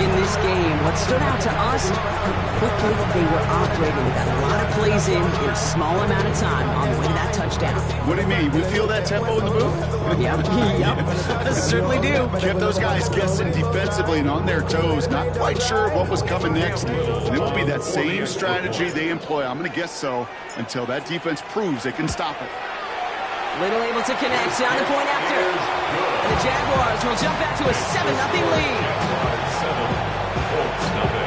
in this game. What stood out to us, how quickly they were operating. They got a lot of plays in a small amount of time on the way to that touchdown. What do you mean? We feel that tempo in the booth? Yep, certainly do. Kept those guys guessing defensively and on their toes, not quite sure what was coming next. And it will be that same strategy they employ, I'm going to guess so, until that defense proves they can stop it. Little able to connect on the point after. And the Jaguars will jump back to a 7-0 lead. 7, Colts, 0.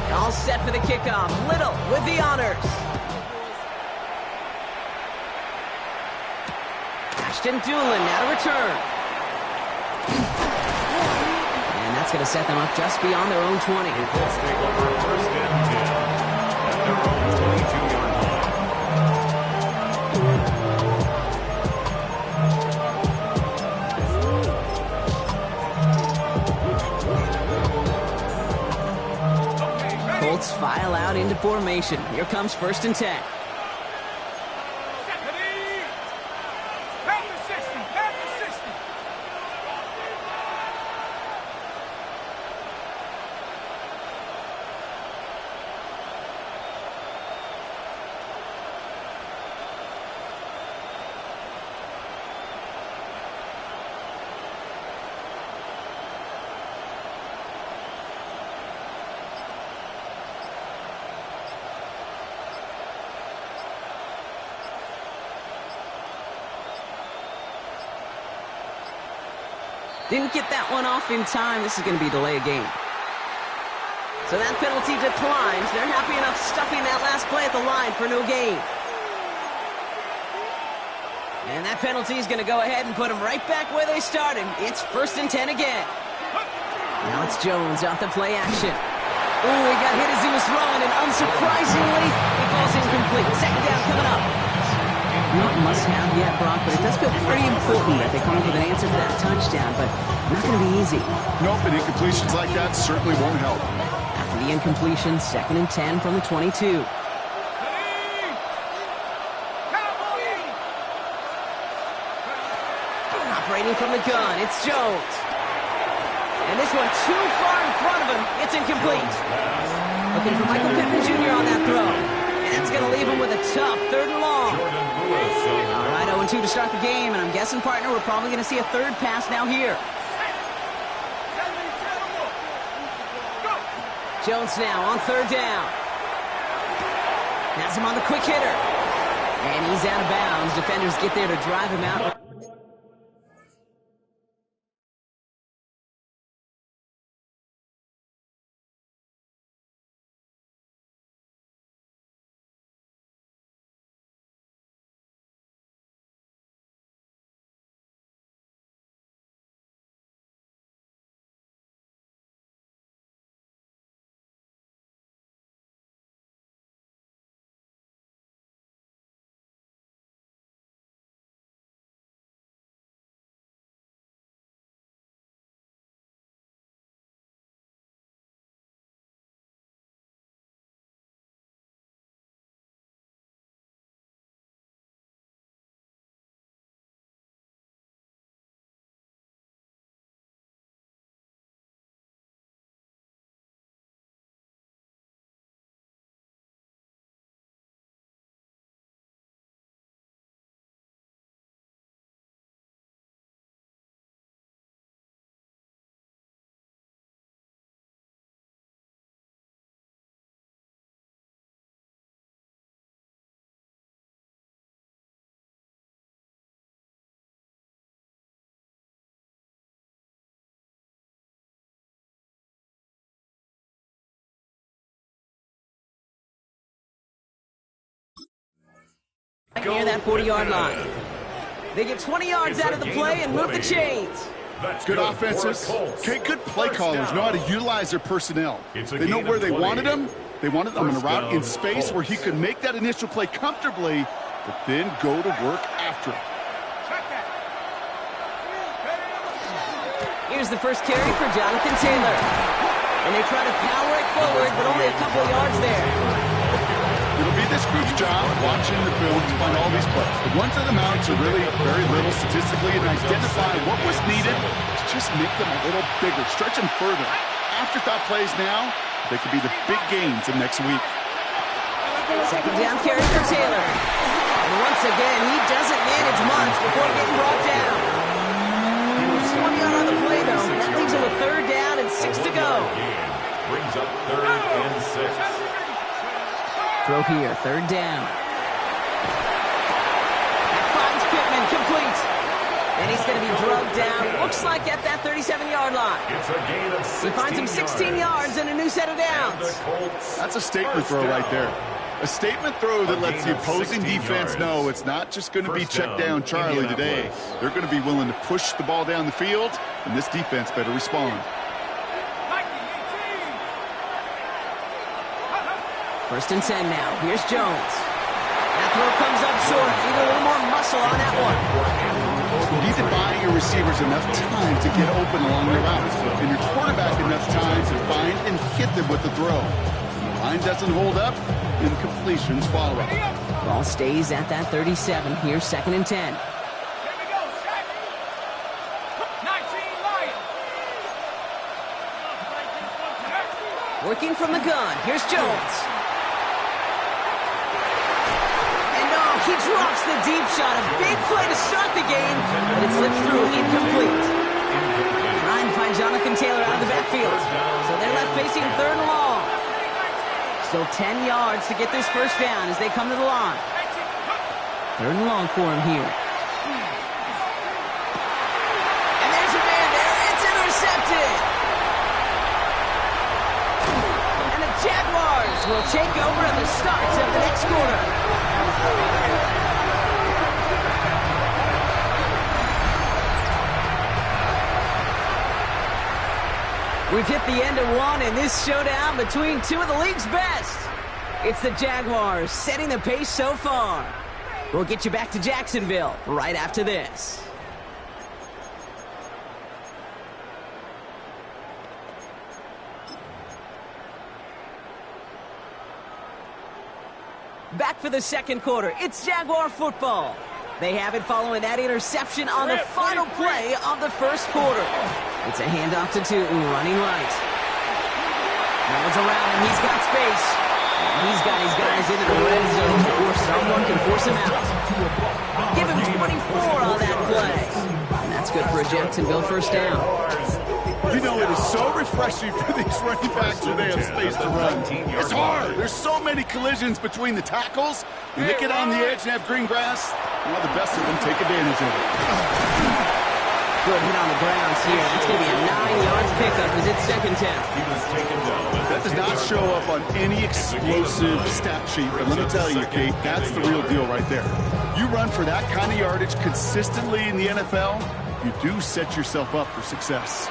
All set for the kickoff. Little with the honors. Ashton Doolin now to return. And that's going to set them up just beyond their own 20. The Colts take over first and 10 at their own 22-yard line. Colts file out into formation. Here comes 1st and 10. Didn't get that one off in time. This is going to be delay a game. So that penalty declines. They're happy enough stuffing that last play at the line for no gain. And that penalty is going to go ahead and put them right back where they started. It's 1st and 10 again. Now it's Jones off the play action. Oh, he got hit as he was throwing, and unsurprisingly, he falls incomplete. 2nd down coming up. Not must-have yet, Brock, but it does feel pretty important that they come up with an answer for that touchdown, but not going to be easy. Nope, and incompletions like that certainly won't help. After the incompletion, 2nd and 10 from the 22. Operating from the gun, it's Jones. And this one too far in front of him. It's incomplete. Looking for Michael Pittman Jr. on that throw. And that's going to leave him with a tough 3rd and long. All right, 0-2 to start the game, and I'm guessing, partner, we're probably going to see a 3rd pass now here. Jones now on 3rd down. Has him on the quick hitter. And he's out of bounds. Defenders get there to drive him out. Near that 40-yard line. They get 20 yards out of the play and move the chains. Good offenses. Okay, good play callers know how to utilize their personnel. They know where they wanted them. They wanted them on a route in space where he could make that initial play comfortably, but then go to work after it. Here's the first carry for Jonathan Taylor. And they try to power it forward, but only a couple of yards there. It'll be this group's job watching the film to find all these plays. The ones that amount to really very little statistically and identify what was needed to just make them a little bigger, stretch them further. Afterthought plays now, they could be the big gains of next week. Second down carry for Taylor. And once again, he doesn't manage much before getting brought down. Just 1 yard on the play, though. That leaves him with third down and 6 to go. Brings up 3rd and 6. Throw here, third down. That finds Pittman, complete. And he's going to be drugged down, looks like at that 37-yard line. It's a gain of 16 He finds him 16 yards and a new set of downs. That's a statement throw right there. A statement throw that lets the opposing defense know it's not just going to be check down Charlie today. They're going to be willing to push the ball down the field, and this defense better respond. First and 10 now. Here's Jones. That throw comes up short. Need a little more muscle on that one. You need to buy your receivers enough time to get open along the route, and your quarterback enough time to find and hit them with the throw. When the line doesn't hold up, incompletions follow. Ball stays at that 37. Here's 2nd and 10. Working from the gun. Here's Jones. And he drops the deep shot. A big play to start the game, but it slips through incomplete. Trying to find Jonathan Taylor out of the backfield. So they're left facing 3rd and long. Still 10 yards to get this first down as they come to the line. 3rd and long for him here. And there's a man there. It's intercepted. And the Jaguars will take over at the start of the next quarter. We've hit the end of one in this showdown between two of the league's best. It's the Jaguars setting the pace so far. We'll get you back to Jacksonville right after this. Back for the second quarter. It's Jaguar football. They have it following that interception on the final play of the first quarter. It's a handoff to Tootin, running right. No one's around him. He's got space. He's got his guys into the red zone before someone can force him out. Give him 24 on that play. And that's good for a Jacksonville first down. You know, it is so refreshing for these running backs when they have space to run. It's hard. There's so many collisions between the tackles. When they get on the edge and have green grass, one of the best of them take advantage of it. Good hit on the grounds here. That's going to be a 9-yard pickup as it's 2nd down. That does not show up on any explosive stat sheet, but let me tell you, Kate, that's the real deal right there. You run for that kind of yardage consistently in the NFL, you do set yourself up for success.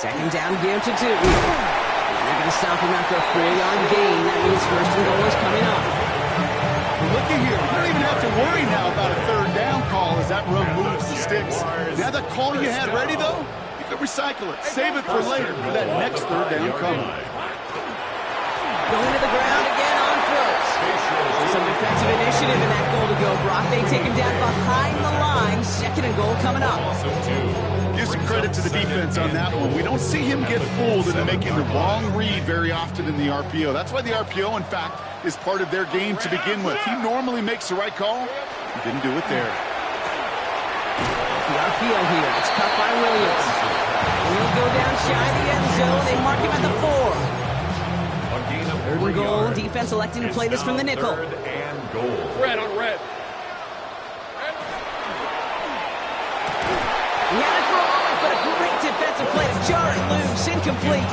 2nd down, give to Tootin. And they're going to stop him after a 4-yard gain. That means 1st and goal is coming up. Well, look at here. You don't even have to worry now about a 3rd down call as that run moves the sticks. Now that call you had ready, though, you could recycle it. Save it for later for that next 3rd down coming. Going to the ground again on first. Some defensive initiative in that goal to go. Brock, they take him down behind the line. 2nd and goal coming up. Give some credit to the defense on that one. We don't see him get fooled into making the wrong read very often in the RPO. That's why the RPO, in fact, is part of their game to begin with. He normally makes the right call. He didn't do it there. The RPO here. It's cut by Williams. And he'll go down shy of the end zone. They mark him at the 4. 3rd and goal. Defense electing to play this from the nickel. 3rd and goal. Red on red. He had it for a moment, but a great defensive play to jar it loose, incomplete.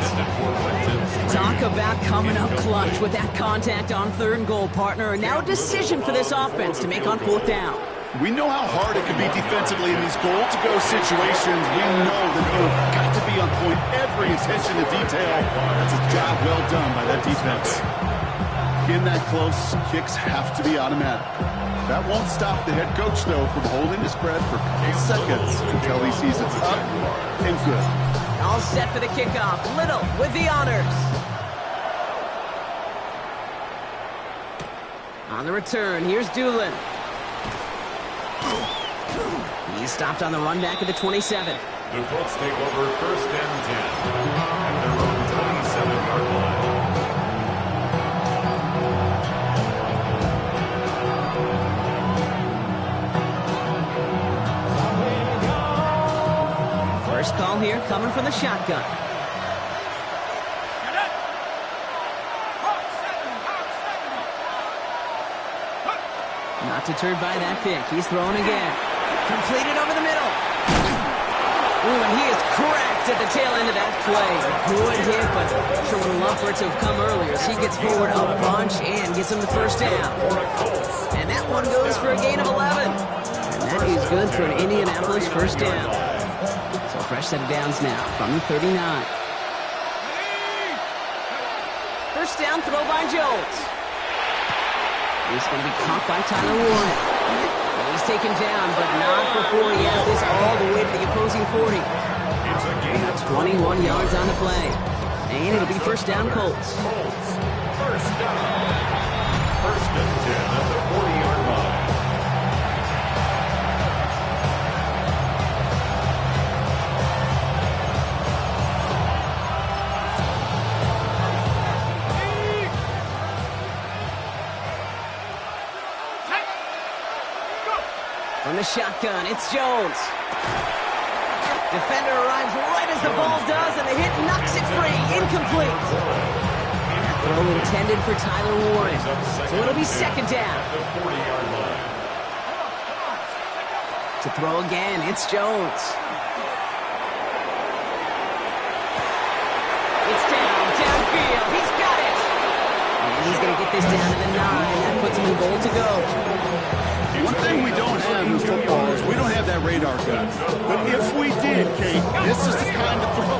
Talk about coming up clutch with that contact on 3rd and goal, partner. And now a decision for this offense to make on 4th down. We know how hard it can be defensively in these goal-to-go situations. We know that you've got to be on point, every attention to detail. That's a job well done by that defense. In that close, kicks have to be automatic. That won't stop the head coach, though, from holding his breath for a couple seconds until he sees it's up and good. All set for the kickoff. Little with the honors. On the return, here's Doolin. He's stopped on the run back at the 27. The Colts take over 1st and 10 at their own 27-yard line. First call here coming from the shotgun. Not deterred by that pick. He's throwing again. Completed over the middle. Ooh, and he is cracked at the tail end of that play. A good hit, but sure would have loved for it to have come earlier as he gets forward a bunch and gets him the first down. And that one goes for a gain of 11. And that is good for an Indianapolis first down. So a fresh set of downs now from the 39. First down throw by Jones. He's going to be caught by Tyler Warren. And he's taken down, but not before he has this all the way to the opposing 40. And got 21 yards on the play. And it'll be first down Colts. First down. 1st and 10 at the 40-yard line. From the shotgun, it's Jones. Defender arrives right as the ball does, and the hit knocks it free. Incomplete. Throw intended for Tyler Warren. So it'll be second down. To throw again, it's Jones. It's downfield. He's got it. And he's going to get this down to the 9. That puts him in goal to go. One thing we don't have in football is we don't have that radar gun. But if we did, Kate, this is the kind of throw,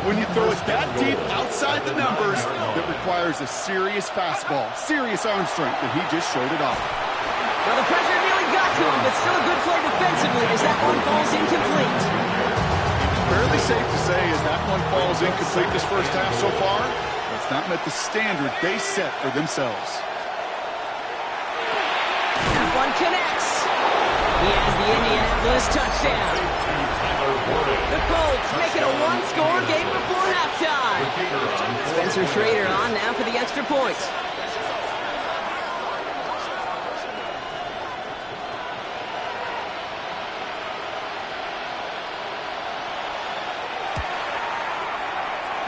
when you throw it that deep outside the numbers, that requires a serious fastball, serious arm strength, and he just showed it off. Well, the pressure nearly got to him, but still a good play defensively as that one falls incomplete. Fairly safe to say as that one falls incomplete this first half so far, it's not met the standard they set for themselves. One connects. He has the Indianapolis touchdown. The Colts make it a one-score game before halftime. Spencer Schrader on now for the extra point.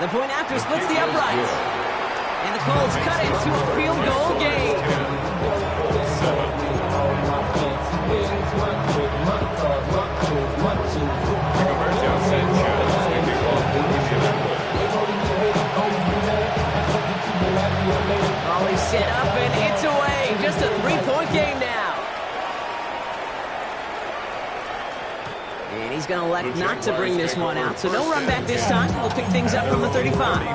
The point after splits the uprights. And the Colts cut it to a field goal game. Volley set up and it's away. Just a 3-point game now. And he's going to elect not to bring this one out. So no run back this time. We'll pick things up from the 35.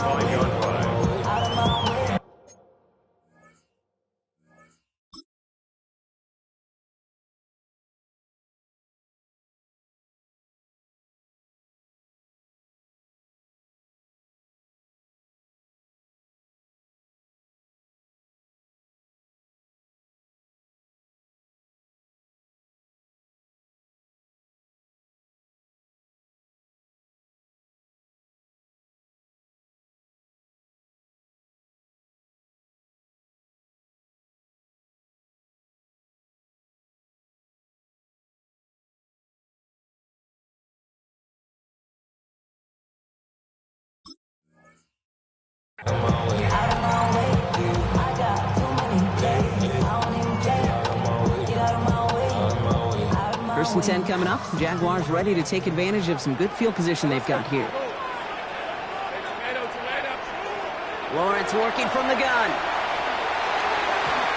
First and 10 coming up. Jaguars ready to take advantage of some good field position they've got here. Lawrence working from the gun.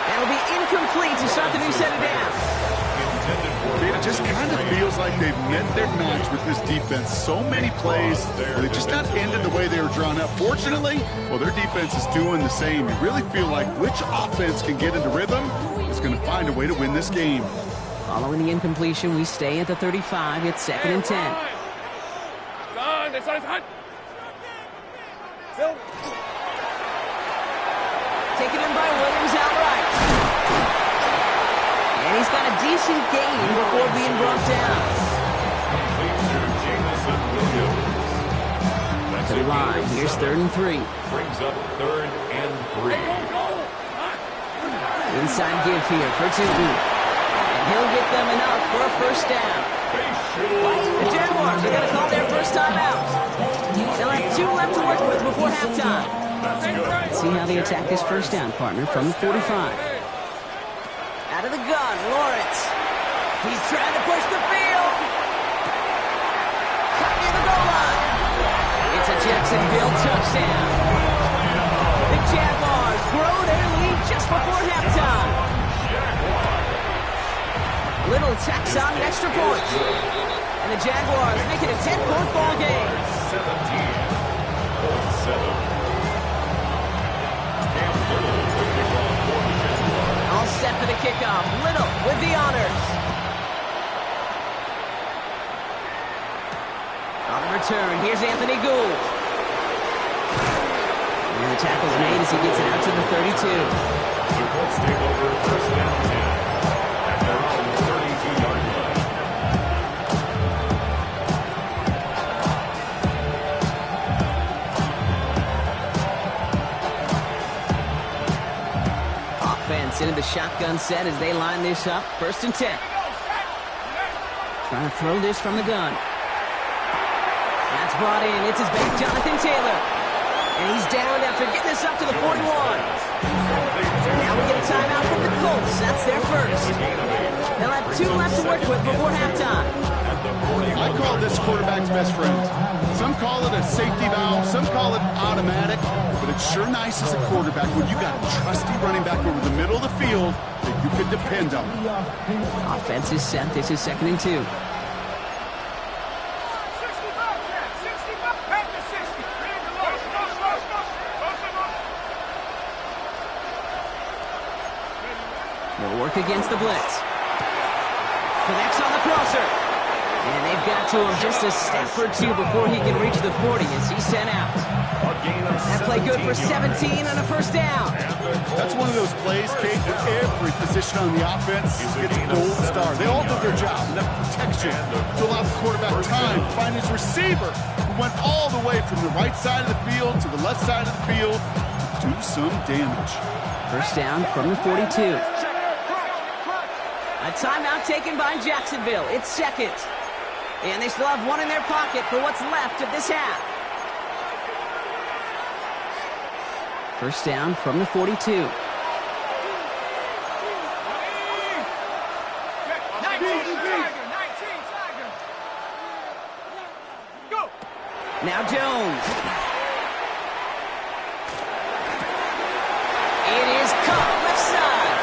That'll be incomplete to start the new set of downs. It just kind of feels like they've met their match with this defense. So many plays, they just not ended the way they were drawn up. Fortunately, well, their defense is doing the same. You really feel like which offense can get into rhythm is going to find a way to win this game. Following the incompletion, we stay at the 35. It's 2nd and 10. Taken in by Williams outright. And he's got a decent gain before being brought down. To the line. Here's 3rd and 3. Brings up 3rd and 3. Inside give here for Tootin. And he'll get them enough for a first down. The Jaguars are going to call their first time out. They'll have 2 left to work with before halftime. Let's see how they attack this first down, partner, from the 45. Out of the gun, Lawrence. He's trying to push the field. Cut near the goal line. It's a Jacksonville touchdown. The Jaguars grow their lead just before halftime. Little tacks on an extra point. And the Jaguars make it a 10-point ball game. 17-7. All set for the kickoff. Little with the honors. On the return, here's Anthony Gould. And the tackle's made as he gets it out to the 32. The Colts take over 1st and 10 at their own 32-yard line. Offense into the shotgun set as they line this up. 1st and 10. Trying to throw this from the gun. That's brought in. It's his back, Jonathan Taylor. And he's down after getting this up to the 41. Now we get a timeout from the Colts. That's their first. They'll have 2 left to work with before halftime. I call this quarterback's best friend. Some call it a safety valve, some call it automatic, but it's sure nice as a quarterback when you got a trusty running back over the middle of the field that you could depend on. Offense is set. This is 2nd and 2. They'll work against the blitz. Connects on the crosser. And they've got to him just a step or 2 before he can reach the 40 as he's sent out. That play good for 17 on a first down. That's one of those plays, Kate, that every position on the offense gets a gold star. They all do their job, enough protection to allow the quarterback time to find his receiver, who went all the way from the right side of the field to the left side of the field to do some damage. First down from the 42. A timeout taken by Jacksonville. It's 2nd. And they still have 1 in their pocket for what's left of this half. First down from the 42. Now Jones. It is caught left side.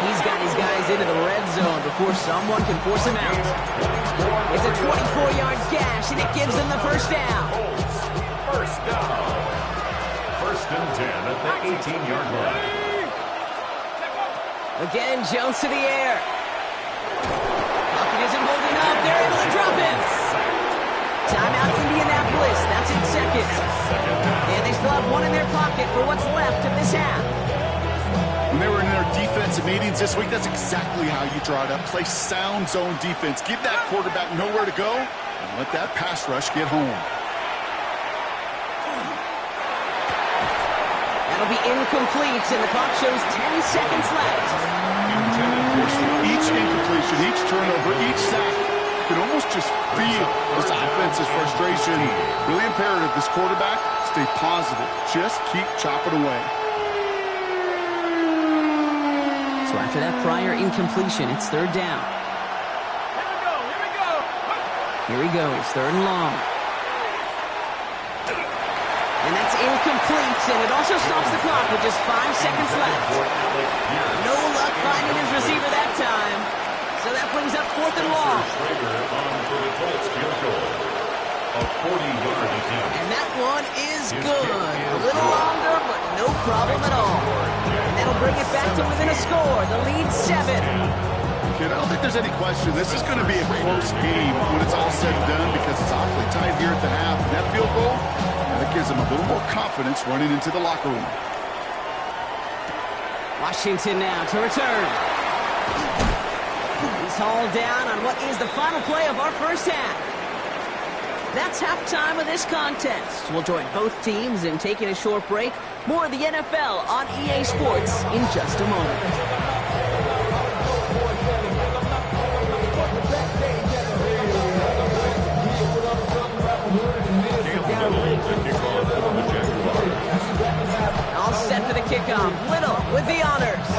He's got his guys into the red zone before someone can force him out. It's a 24-yard gash, and it gives them the first down. First down. 1st and 10 at the 18-yard line. Again, Jones to the air. Pocket isn't holding up. They're able to drop him. Timeout Indianapolis. That's in 2nd. And they still have 1 in their pocket for what's left of this half. When they were in their defensive meetings this week, that's exactly how you draw it up. Play sound zone defense. Give that quarterback nowhere to go and let that pass rush get home. That'll be incomplete, and the clock shows 10 seconds left. Each incompletion, each turnover, each sack, you can almost just feel this offense's frustration. Really imperative, this quarterback, stay positive. Just keep chopping away. So after that prior incompletion, it's 3rd down. Here he goes, 3rd and long. And that's incomplete, and it also stops the clock with just 5 seconds left. No luck finding his receiver that time. So that brings up 4th and long. A 40-yard attempt. And that one is good. A little longer, but no problem at all. And that'll bring it back to within a score. The lead 7. Kid, I don't think there's any question. This is going to be a close game when it's all said and done because it's awfully tight here at the half. And that field goal, that gives them a little more confidence running into the locker room. Washington now to return. He's hauled down on what is the final play of our first half. That's halftime of this contest. We'll join both teams in taking a short break. More of the NFL on EA Sports in just a moment. All set for the kickoff. Little with the honors.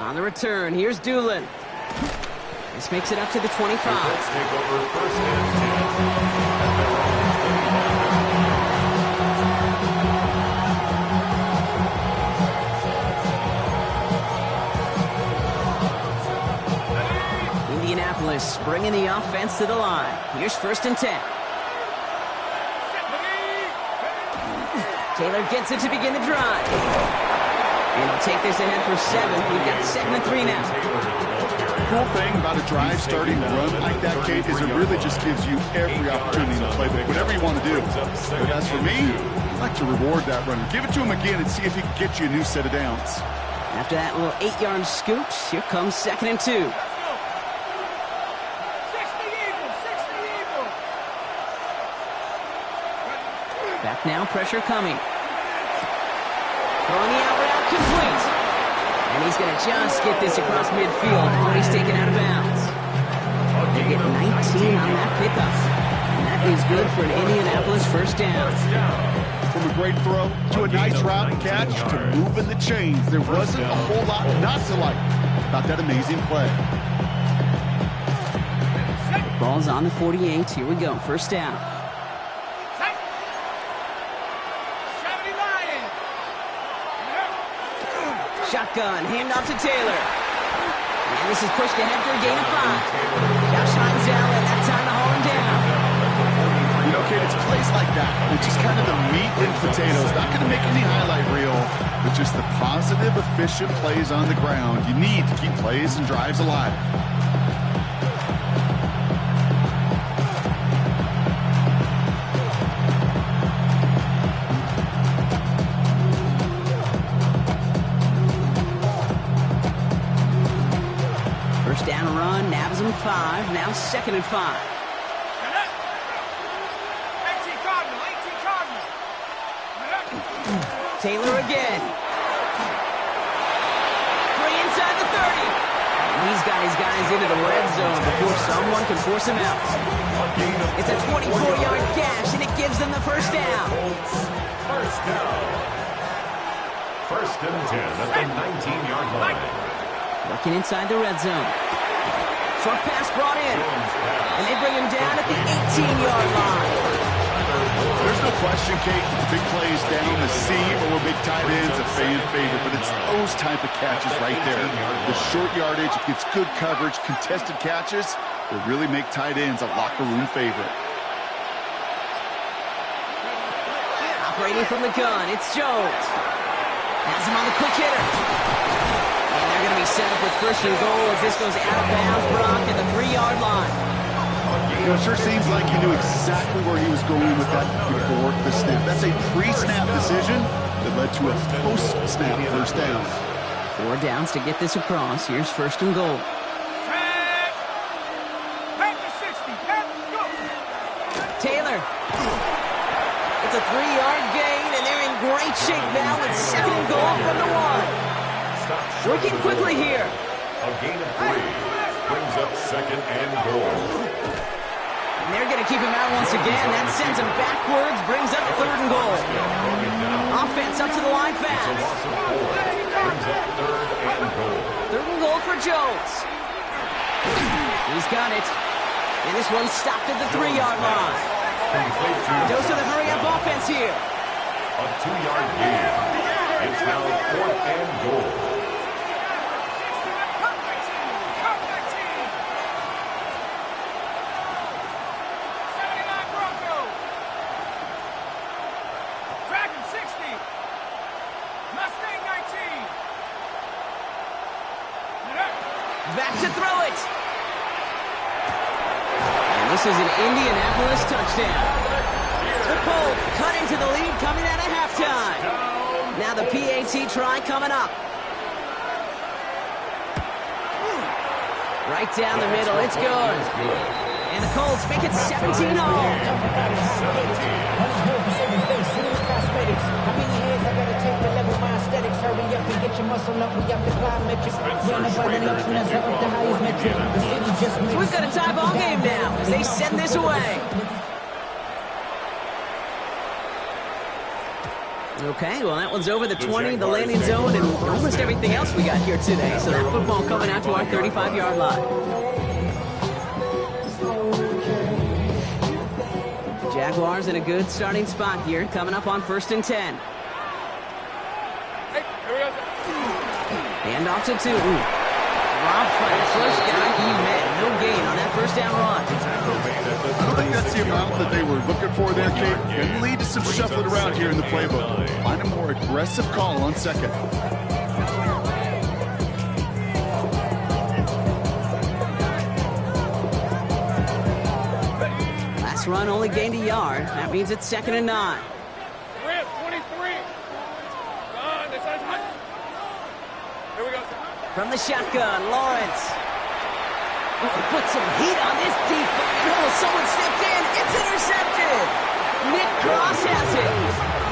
On the return, here's Doolin. This makes it up to the 25. Let's take over 1st and 10. Indianapolis bringing the offense to the line. Here's 1st and 10. Taylor gets it to begin the drive. And he'll take this ahead for 7. We've got 2nd and 3 now. The cool thing about a drive starting run like that, Kate, is it really just gives you every opportunity in the playbook, whatever you want to do. But as for me, I'd like to reward that runner. Give it to him again and see if he can get you a new set of downs. After that little 8-yard scoot, here comes 2nd and 2. Back now, pressure coming. Throwing the out route complete. And he's going to just get this across midfield before he's taken out of bounds. They get 19 on that pickup. And that is good for an Indianapolis 1st down. From a great throw to a nice route and catch to moving the chains. There wasn't a whole lot not to like about that amazing play. The ball's on the 48. Here we go. 1st down. Shotgun, handoff to Taylor. And this is pushed ahead for a gain of 5. Josh Hines down, and that time to haul him down. You know, Kate, it's plays like that, which is kind of the meat and potatoes. Not going to make any highlight reel, but just the positive, efficient plays on the ground. You need to keep plays and drives alive. Down a run, nabs him 5, now 2nd and 5. Taylor again. 3 inside the 30. And he's got his guys into the red zone before someone can force him out. It's a 24-yard gash, and it gives them the 1st down. 1st down. 1st and 10 at the 19-yard line. Working inside the red zone. Short pass brought in. And they bring him down at the 18-yard line. There's no question, Kate, big plays down the seam or big tight ends a fan favorite, but it's those type of catches right there. The short yardage, it gets good coverage, contested catches that really make tight ends a locker room favorite. Operating from the gun, it's Jones. Has him on the quick hitter. And they're going to be set up with 1st and goal as this goes out of bounds, Brock, at the 3-yard line. You know, it sure seems like he knew exactly where he was going with that before the snap. That's a pre-snap decision that led to a post-snap 1st down. 4 downs to get this across. Here's 1st and goal. Taylor. It's a 3-yard gain, and they're in great shape now with 2nd and goal from the 1. Working quickly here. A gain of 3 brings up 2nd and goal. And they're going to keep him out once again. That sends him backwards, brings up 3rd and goal. Offense up to the line fast. It's a loss of 4. Brings up 3rd and goal. 3rd and goal for Jones. He's got it. And this one's stopped at the 3-yard line. Dose of the hurry-up offense here. A 2-yard gain. It's now 4th and goal. to throw it. And this is an Indianapolis touchdown. The Colts cut into the lead coming out of halftime. Now the PAT try coming up. Right down the middle, it's good. And the Colts make it 17 all. We've got a tie ball game now as they send this away. Okay, well, that one's over the 20, the landing zone, and almost everything else we got here today. So that football coming out to our 35-yard line. Jaguars in a good starting spot here, coming up on 1st and 10. Hand off to Tootin. Dropped by the first guy he met. No gain on that first down run. I don't think that's the amount that they were looking for there, Kate. Can lead to some shuffling around here in the playbook. Find a more aggressive call on second. Last run only gained a yard. That means it's 2nd and 9. From the shotgun, Lawrence. Oh, put some heat on this deep. Oh, someone stepped in. It's intercepted. Nick Cross has it.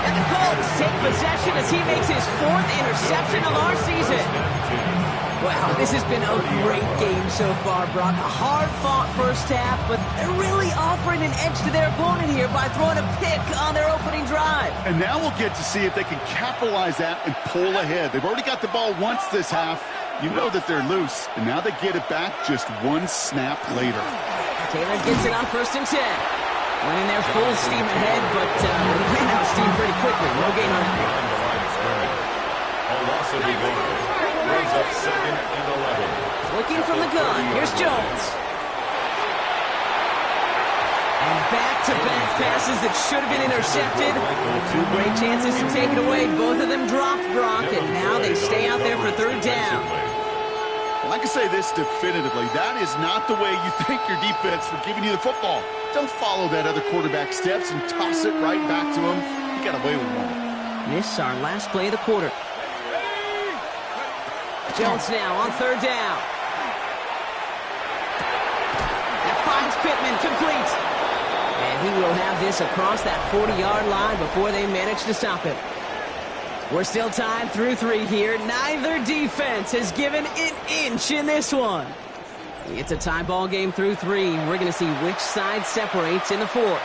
And the Colts take possession as he makes his 4th interception of our season. Wow, this has been a great game so far, Brock. A hard-fought first half, but they're really offering an edge to their opponent here by throwing a pick on their opening drive. And now we'll get to see if they can capitalize that and pull ahead. They've already got the ball once this half. You know that they're loose, and now they get it back just one snap later. Taylor gets it on 1st and 10. Went in there full steam ahead, but ran out of steam pretty quickly. No gain on that. A loss of 11. Brings up 2nd and 11. Looking from the gun. Here's Jones. And back-to-back passes that should have been intercepted. 2 great chances to take it away. Both of them dropped, Brock, and now they stay out there for 3rd down. Well, I can say this definitively. That is not the way you thank your defense for giving you the football. Don't follow that other quarterback steps and toss it right back to him. You got away with one. This is our last play of the quarter. Jones now on 3rd down. That finds Pittman, complete. And he will have this across that 40-yard line before they manage to stop it. We're still tied through 3 here. Neither defense has given an inch in this one. It's a tie ball game through 3. We're going to see which side separates in the 4th.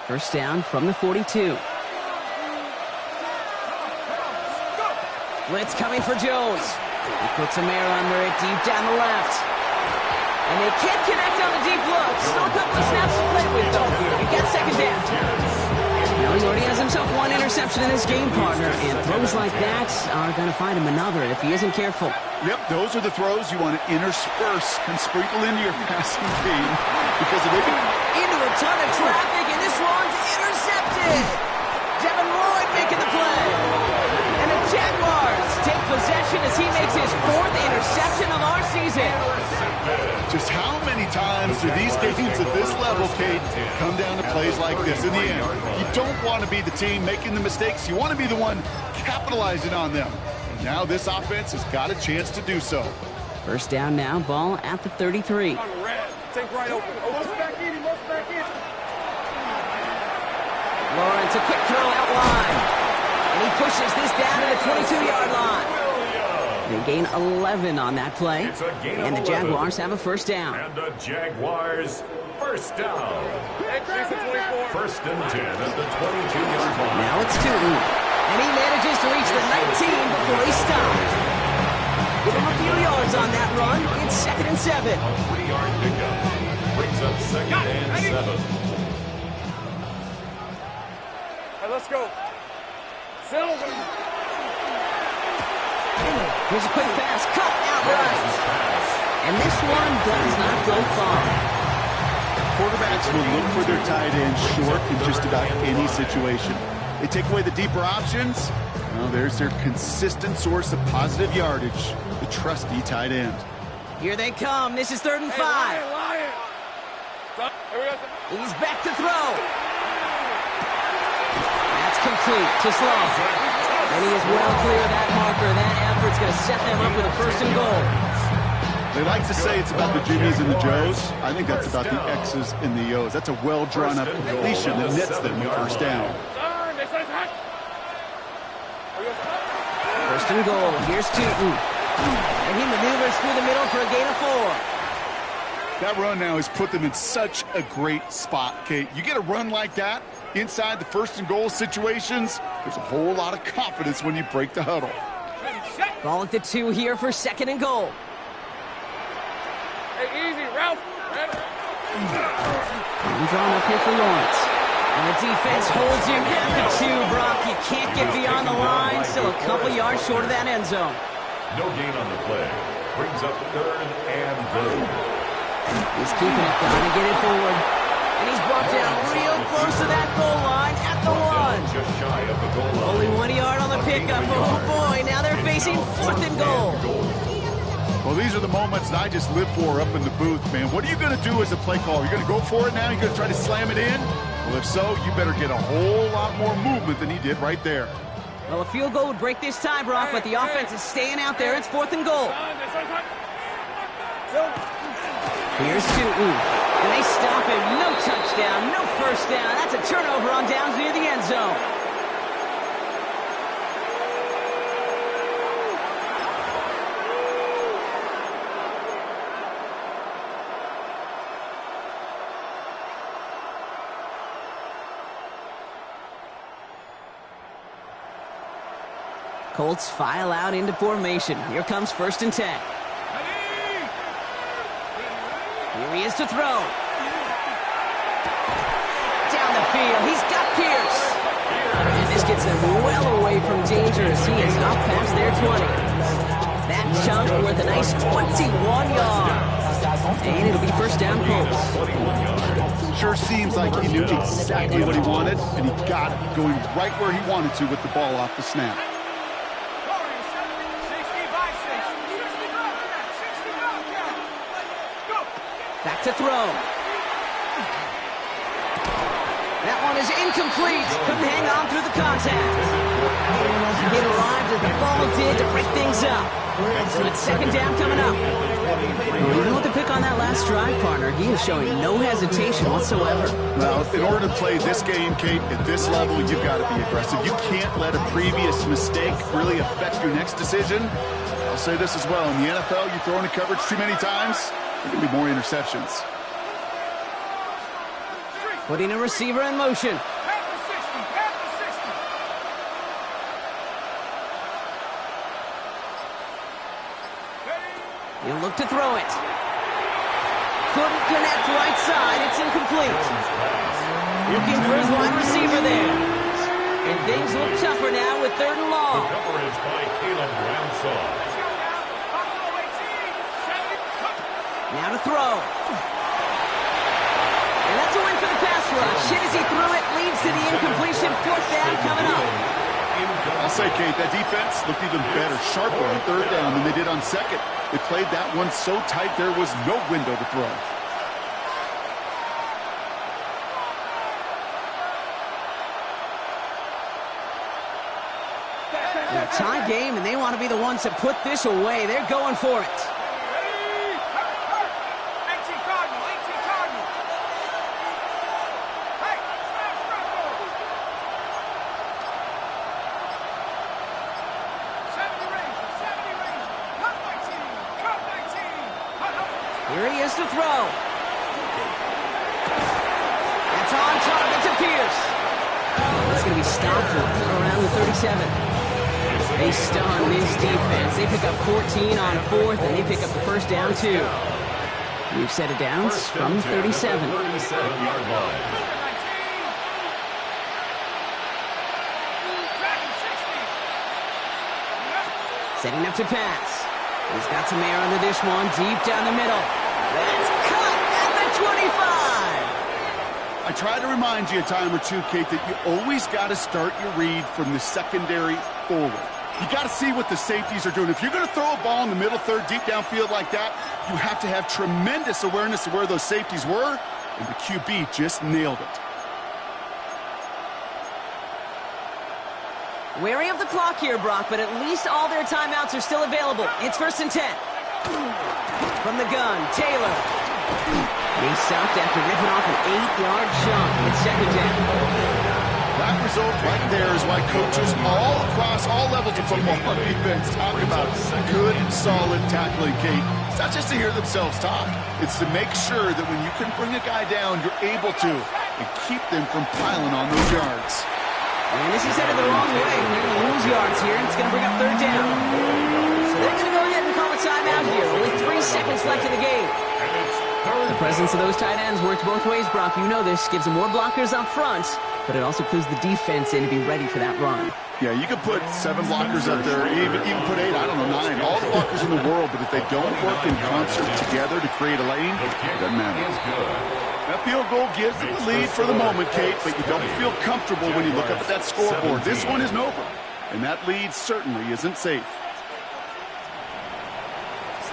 First down from the 42. Blitz coming for Jones. He puts some air under it deep down the left. And they can't connect on the deep look. Still a couple of snaps to play with, though, here. We got 2nd down. Now he already has himself 1 interception in his game, partner. And throws like that are going to find him another if he isn't careful. Yep, those are the throws you want to intersperse and sprinkle into your passing game. Because if they can... Into a ton of traffic, and this one's intercepted. Devin Lloyd making the play. And the Jaguars take possession as he makes his 4th interception of our season. Just how many times do these games at this level, Kate, come down to plays like this? In the end, you don't want to be the team making the mistakes. You want to be the one capitalizing on them. And now this offense has got a chance to do so. First down now, ball at the 33. Take right open. Back in. Lawrence, a quick throw out line. And he pushes this down to the 22-yard line. They gain 11 on that play. And the Jaguars have a first down. And the Jaguars first down. 1st and 10 at the 22-yard line. Now it's Tootin. And he manages to reach the 19 before he stops. Give him a few yards on that run. It's 2nd and 7. A 3-yard pickup. Brings up 2nd and 7. Let's go. Silver. Here's a quick pass, cut outright. And this one does not go far. Quarterbacks will look for their tight end short in just about any situation. They take away the deeper options. Well, there's their consistent source of positive yardage, the trusty tight end. Here they come. This is 3rd and 5. He's back to throw. That's complete to Sloan. And he is well clear of that marker. That effort's going to set them up with a 1st and goal. They like to say it's about the Jimmies and the Joes. I think that's about the X's and the O's. That's a well-drawn-up completion that nets them the 1st down. 1st and goal. Here's Tootin. And he maneuvers through the middle for a gain of 4. That run now has put them in such a great spot, Kate. You get a run like that inside the 1st and goal situations, there's a whole lot of confidence when you break the huddle. Ball at the 2 here for 2nd and goal. Hey, easy, Ralph. And drawn up here for Lawrence. And the defense holds him at the 2, Brock. You can't get beyond the line. Still a couple yards short of that end zone. No gain on the play. Brings up 3rd and goal. He's keeping it, trying to get it forward. And he's brought down real close to that goal line at the 1. Just shy of the goal line. Only 1 yard on the pickup. Oh, boy. Now they're facing 4th and goal. Well, these are the moments that I just live for up in the booth, man. What are you going to do as a play caller? You're going to go for it now? You're going to try to slam it in? Well, if so, you better get a whole lot more movement than he did right there. Well, a field goal would break this tie, Brock, but the offense is staying out there. It's 4th and goal. Here's Tootin. And they stop him. No touchdown, no 1st down. That's a turnover on downs near the end zone. Colts file out into formation. Here comes 1st and 10. Here he is to throw. Down the field. He's got Pierce. And this gets him well away from danger as he is up past their 20. That chunk worth a nice 21 yards. And it'll be 1st down Colts. Sure seems like he knew exactly what he wanted, and he got it going right where he wanted to with the ball off the snap. Back to throw. That one is incomplete. Couldn't hang on through the contact. It arrived as the ball did to break things up. So it's 2nd down coming up. Even with the pick on that last drive, partner, he is showing no hesitation whatsoever. Well, in order to play this game, Kate, at this level, you've got to be aggressive. You can't let a previous mistake really affect your next decision. I'll say this as well. In the NFL, you throw into coverage too many times, there can be more interceptions. Putting a receiver in motion. He'll look to throw it. Couldn't connect right side. It's incomplete. Looking for his wide receiver there. And things look tougher now with 3rd and long. Coverage by Caleb Ramsaw. Now to throw. And that's a win for the pass rush. Hit as he threw it, leads to the incompletion. 4th down coming up. I'll say, Kate, that defense looked even better, sharper on 3rd down than they did on 2nd. They played that one so tight there was no window to throw. A tie game, and they want to be the ones to put this away. They're going for it. Here he is to throw. That's on target to Pierce. That's going to be stopped around the 37. They stun this defense. They pick up 14 on 4th, and they pick up the 1st down, too. We've set it downs from the 37. 37-yard line. Setting up to pass. He's got some air under this one, deep down the middle. That's cut at the 25! I try to remind you a time or two, Kate, that you always got to start your read from the secondary forward. You got to see what the safeties are doing. If you're going to throw a ball in the middle third, deep downfield like that, you have to have tremendous awareness of where those safeties were, and the QB just nailed it. Wary of the clock here, Brock, but at least all their timeouts are still available. It's 1st and 10. From the gun, Taylor. He's stopped after ripping off an 8-yard chunk. It's 2nd down. That result right there is why coaches all across all levels of football on defense talk about good, solid tackling, Kate. It's not just to hear themselves talk. It's to make sure that when you can bring a guy down, you're able to, and keep them from piling on those yards. And this is headed the wrong way. They're going to lose yards here, and it's going to bring up 3rd down. So they're going to go ahead and call a timeout here. Only 3 seconds left in the game. The presence of those tight ends works both ways, Brock. You know this. Gives them more blockers up front, but it also clues the defense in to be ready for that run. Yeah, you could put 7 blockers up there, even put 8, I don't know, 9. All the blockers in the world, but if they don't work in concert together to create a lane, it doesn't matter. That field goal gives them the lead for the moment, Kate, but you don't feel comfortable when you look up at that scoreboard. This one isn't over, and that lead certainly isn't safe.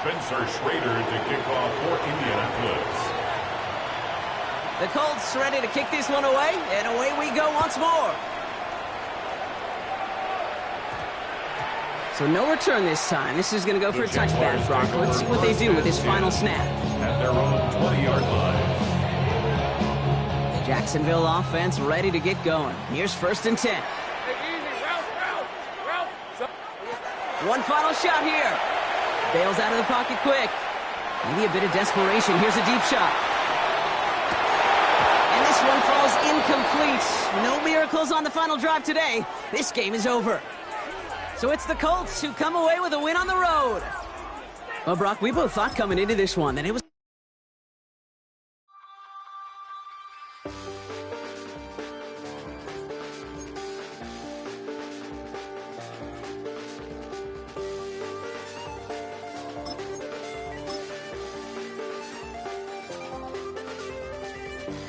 Spencer Schrader to kick off for Indianapolis. The Colts ready to kick this one away, and away we go once more. So no return this time. This is going to go for a touchback, Brock. Let's see what they do with this final snap. At their own 20-yard line. Jacksonville offense ready to get going. Here's 1st and 10. One final shot here. Bails out of the pocket quick. Maybe a bit of desperation. Here's a deep shot. And this one falls incomplete. No miracles on the final drive today. This game is over. So it's the Colts who come away with a win on the road. Well, Brock, we both thought coming into this one that it was...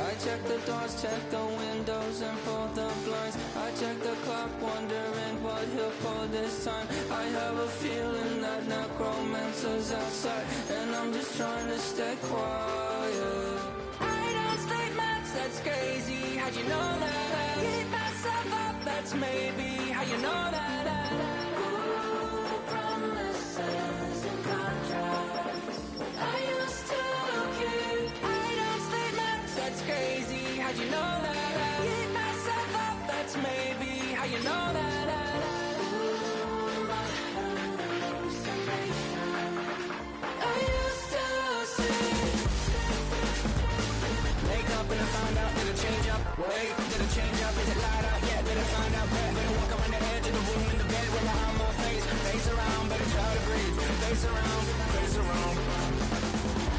I check the doors, check the windows, and pull the blinds. I check the clock, wondering what he'll pull this time. I have a feeling that necromancer's outside, and I'm just trying to stay quiet. I don't stay much, that's crazy. How'd you know that? Keep myself up, that's maybe how you know that. Ooh, promises and contracts. I used to keep. I don't stay much, that's crazy. How'd you know that? Keep myself up, that's maybe how you know that. Ooh, my hallucination. I used to see. Wake up and I found out, did it change up? Wait, did it change up? Is it light out? Yeah, did it find out? Better walk around the edge of the room in the bed with my arm on my face. Face around, better try to breathe. Face around, face around.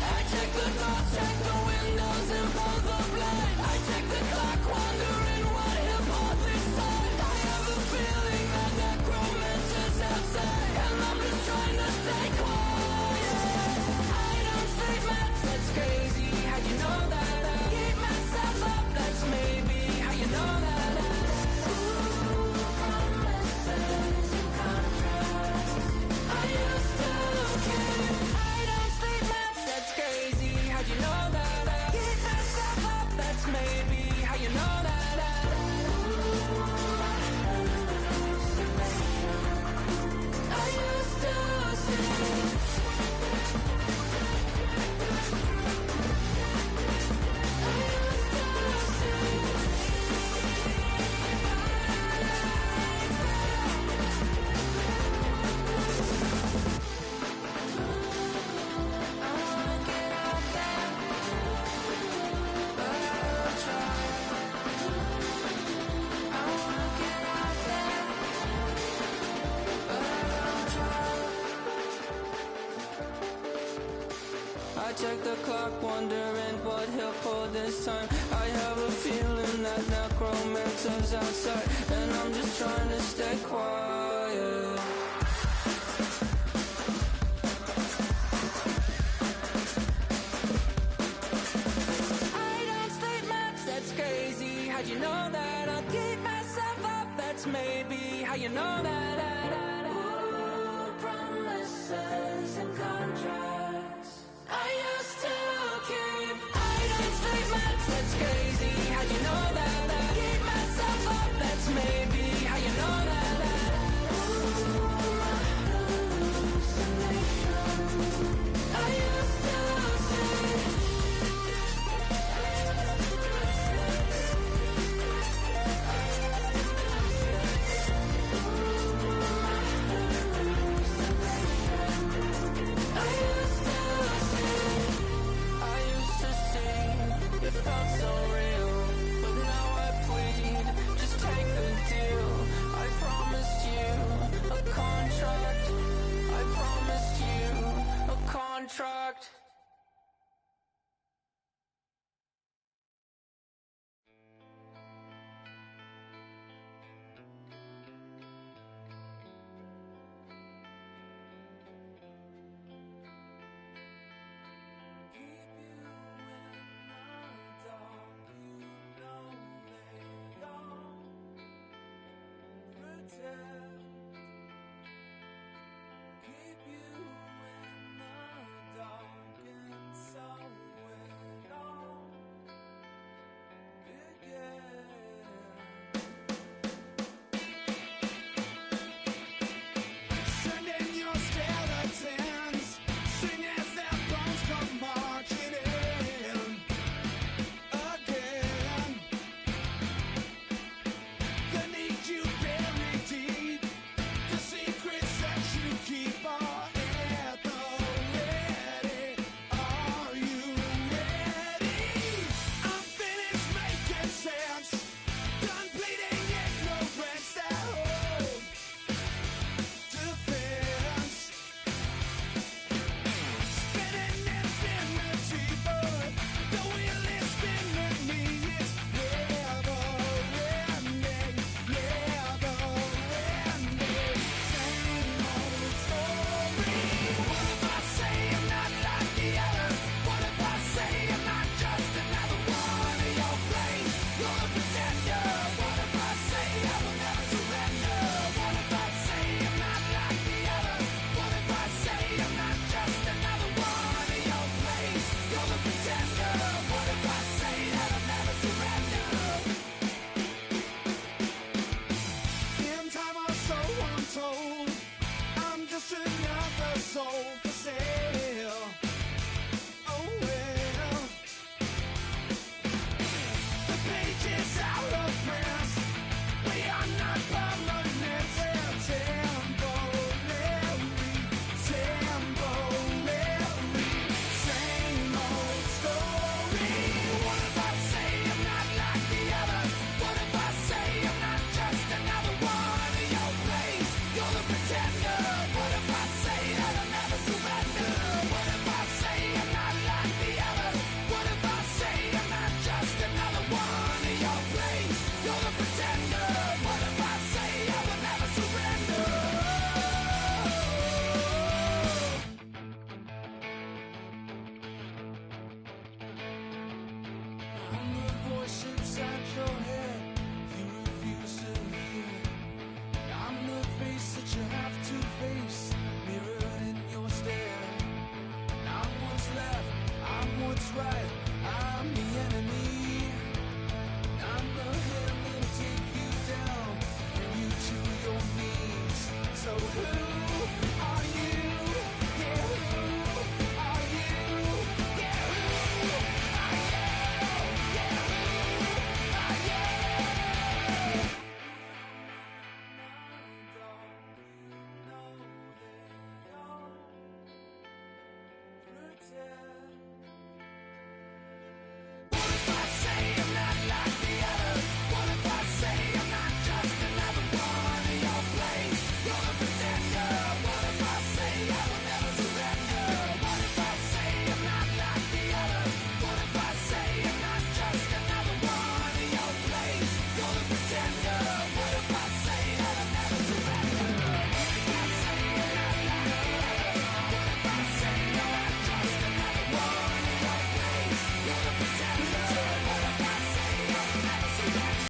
I check the doors, check the windows, and pull the blind. I check the clock, wondering what he'll pull this time. I have a feeling that necromancer's outside, and I'm just trying to stay quiet. I don't say much, that's crazy. How'd you know that? Keep myself up, that's maybe how you know that. Ooh, promises and contracts. I used to keep. I don't say much, that's crazy. How'd you know that? Keep myself up, that's maybe how you know that. Ooh, my hallucination. I used to see. I check the clock, wondering what he'll pull this time. I have a feeling that necromancer's outside, and I'm just trying to stay quiet. That's maybe how you know that. Ooh, promises and contracts. I used to keep items like maps that skates.